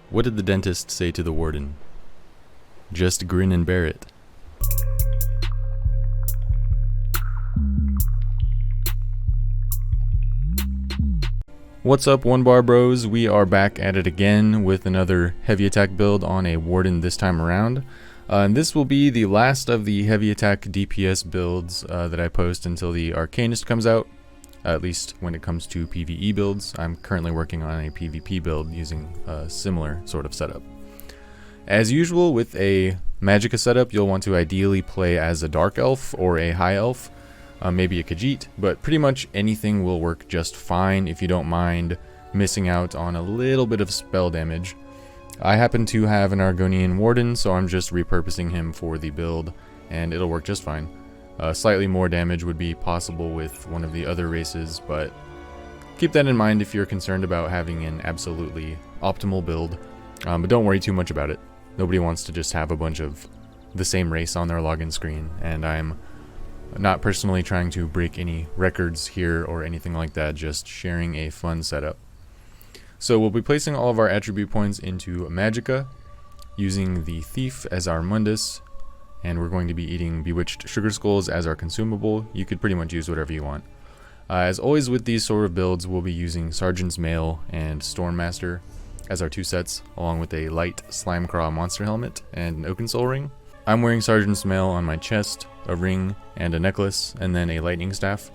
What did the dentist say to the warden? Just grin and bear it. What's up, One Bar Bros? We are back at it again with another heavy attack build on a Warden this time around. And this will be the last of the heavy attack DPS builds that I post until the Arcanist comes out, at least when it comes to PVE builds. I'm currently working on a PvP build using a similar sort of setup. As usual with a Magicka setup, you'll want to ideally play as a Dark Elf or a High Elf. Maybe a Khajiit, but pretty much anything will work just fine if you don't mind missing out on a little bit of spell damage. I happen to have an Argonian Warden, so I'm just repurposing him for the build, and it'll work just fine. Slightly more damage would be possible with one of the other races, but keep that in mind if you're concerned about having an absolutely optimal build. But don't worry too much about it. Nobody wants to just have a bunch of the same race on their login screen, and I'm not personally trying to break any records here or anything like that, just sharing a fun setup. So we'll be placing all of our attribute points into Magicka, using the Thief as our Mundus, and we're going to be eating Bewitched Sugar Skulls as our consumable. You could pretty much use whatever you want. As always with these sort of builds, we'll be using Sergeant's Mail and Stormmaster as our two sets, along with a light Slimecraw monster helmet and an Oakensoul ring. I'm wearing Sergeant's Mail on my chest, a ring, and a necklace, and then a lightning staff.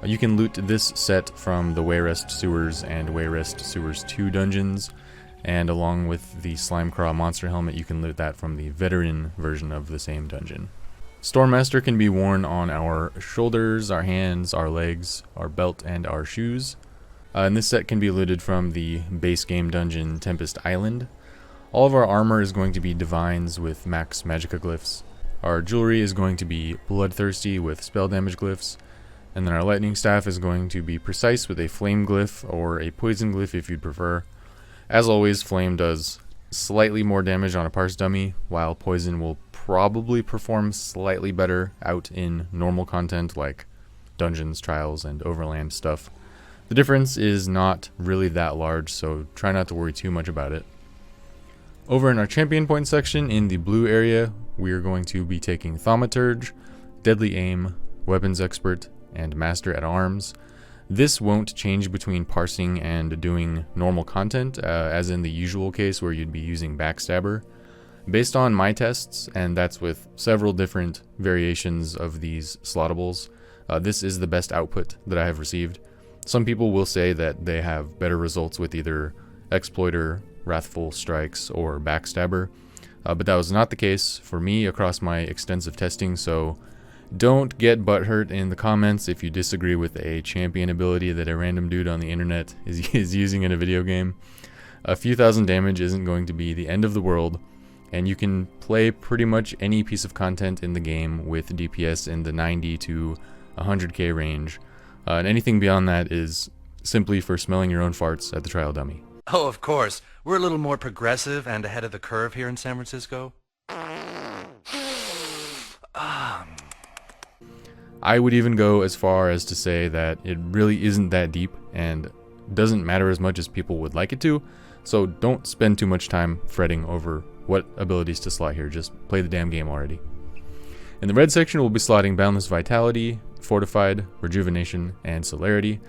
You can loot this set from the Wayrest Sewers and Wayrest Sewers 2 dungeons, and along with the Slimecraw monster helmet, you can loot that from the veteran version of the same dungeon. Stormmaster can be worn on our shoulders, our hands, our legs, our belt, and our shoes. And this set can be looted from the base game dungeon Tempest Island. All of our armor is going to be Divines with max Magicka glyphs. Our jewelry is going to be Bloodthirsty with spell damage glyphs. And then our lightning staff is going to be Precise with a flame glyph or a poison glyph if you'd prefer. As always, flame does slightly more damage on a Parse dummy, while poison will probably perform slightly better out in normal content like dungeons, trials, and overland stuff. The difference is not really that large, so try not to worry too much about it. Over in our champion point section in the blue area, we are going to be taking Thaumaturge, Deadly Aim, Weapons Expert, and Master at Arms. This won't change between parsing and doing normal content, as in the usual case where you'd be using backstabber. Based on my tests, and that's with several different variations of these slottables, this is the best output that I have received. Some people will say that they have better results with either Exploiter, Wrathful Strikes, or Backstabber, but that was not the case for me across my extensive testing, so don't get butthurt in the comments if you disagree with a champion ability that a random dude on the internet is using in a video game. A few thousand damage isn't going to be the end of the world, and you can play pretty much any piece of content in the game with DPS in the 90 to 100k range, and anything beyond that is simply for smelling your own farts at the trial dummy. Oh, of course. We're a little more progressive and ahead of the curve here in San Francisco. I would even go as far as to say that it really isn't that deep and doesn't matter as much as people would like it to, so don't spend too much time fretting over what abilities to slot here. Just play the damn game already. In the red section, we'll be slotting Boundless Vitality, Fortified, Rejuvenation, and Celerity.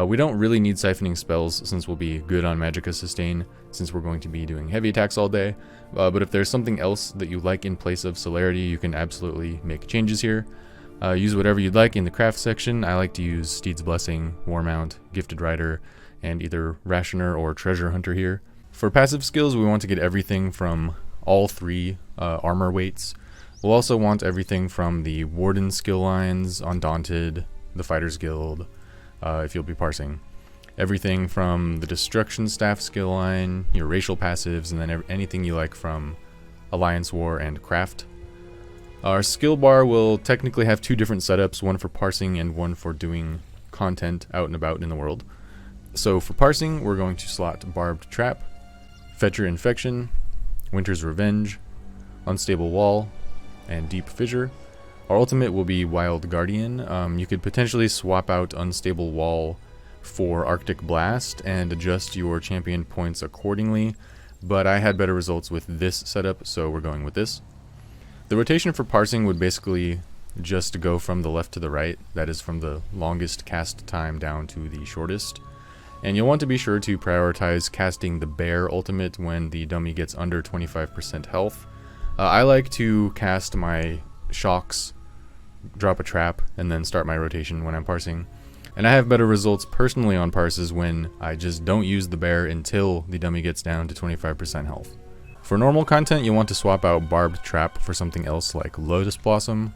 We don't really need siphoning spells since we'll be good on Magicka Sustain since we're going to be doing heavy attacks all day, but if there's something else that you like in place of Celerity, you can absolutely make changes here. Use whatever you'd like in the craft section. I like to use Steed's Blessing, Warmount, Gifted Rider, and either Rationer or Treasure Hunter here. For passive skills, we want to get everything from all three armor weights. We'll also want everything from the Warden skill lines, Undaunted, the Fighter's Guild, if you'll be parsing. Everything from the Destruction Staff skill line, your racial passives, and then anything you like from Alliance War and Craft. Our skill bar will technically have two different setups, one for parsing and one for doing content out and about in the world. So for parsing, we're going to slot Barbed Trap, Fetcher Infection, Winter's Revenge, Unstable Wall, and Deep Fissure. Our ultimate will be Wild Guardian. You could potentially swap out Unstable Wall for Arctic Blast and adjust your champion points accordingly, but I had better results with this setup, so we're going with this. The rotation for parsing would basically just go from the left to the right, that is from the longest cast time down to the shortest. And you'll want to be sure to prioritize casting the bear ultimate when the dummy gets under 25% health. I like to cast my shocks, drop a trap, and then start my rotation when I'm parsing. And I have better results personally on parses when I just don't use the bear until the dummy gets down to 25% health. For normal content, you'll want to swap out barbed trap for something else like lotus blossom.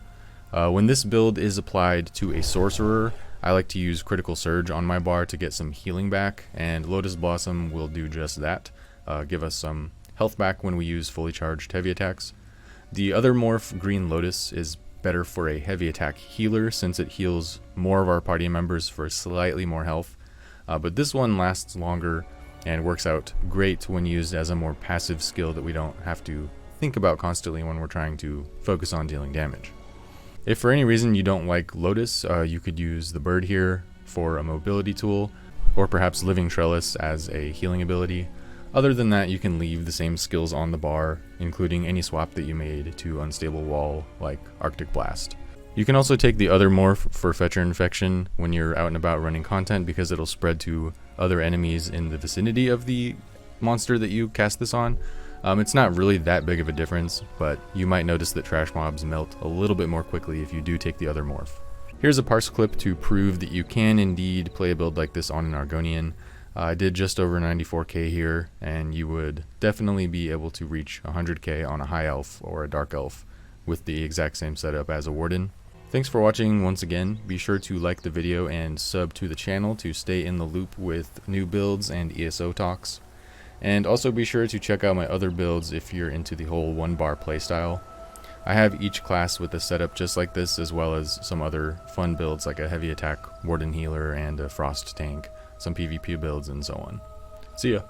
When this build is applied to a sorcerer, I like to use critical surge on my bar to get some healing back, and lotus blossom will do just that, give us some health back when we use fully charged heavy attacks. The other morph, green lotus, is better for a heavy attack healer since it heals more of our party members for slightly more health, but this one lasts longer and works out great when used as a more passive skill that we don't have to think about constantly when we're trying to focus on dealing damage. If for any reason you don't like lotus, you could use the bird here for a mobility tool, or perhaps living trellis as a healing ability. Other than that, you can leave the same skills on the bar, including any swap that you made to unstable wall like Arctic Blast. You can also take the other morph for Fetcher Infection when you're out and about running content, because it'll spread to other enemies in the vicinity of the monster that you cast this on. It's not really that big of a difference, but you might notice that trash mobs melt a little bit more quickly if you do take the other morph. Here's a parse clip to prove that you can indeed play a build like this on an Argonian. I did just over 94k here, and you would definitely be able to reach 100k on a high elf or a dark elf with the exact same setup as a warden. Thanks for watching once again. Be sure to like the video and sub to the channel to stay in the loop with new builds and ESO talks. And also be sure to check out my other builds if you're into the whole one bar playstyle. I have each class with a setup just like this, as well as some other fun builds like a heavy attack warden healer and a frost tank, some PvP builds, and so on. See ya!